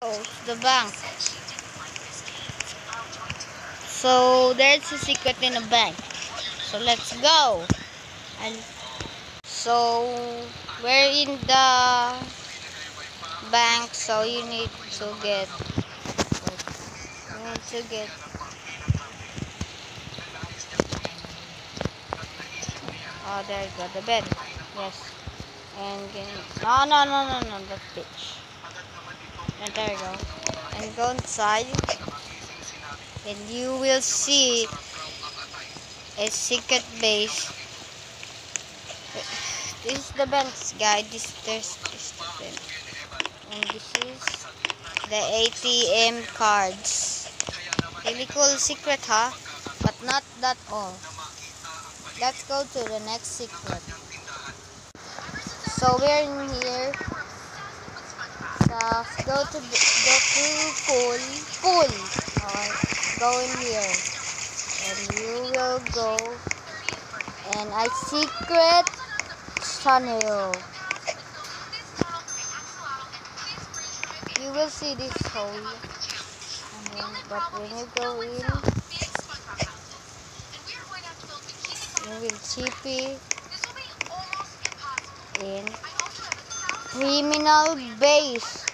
Oh, the bank. So there's a secret in the bank. So let's go. And so we're in the bank. So you need to get. You need to get. Oh, there you go. The bed. Yes. And no, that bitch. And there you go. And go inside. And you will see a secret base. This is the banks, guys. This the bank. And this is the ATM cards. Really cool secret, huh? But not that all. Let's go to the next secret. So we're in here. So go to pool. Alright, go in here, and you will go in a secret tunnel. You will see this hole, but when you go in, you will TP in criminal base.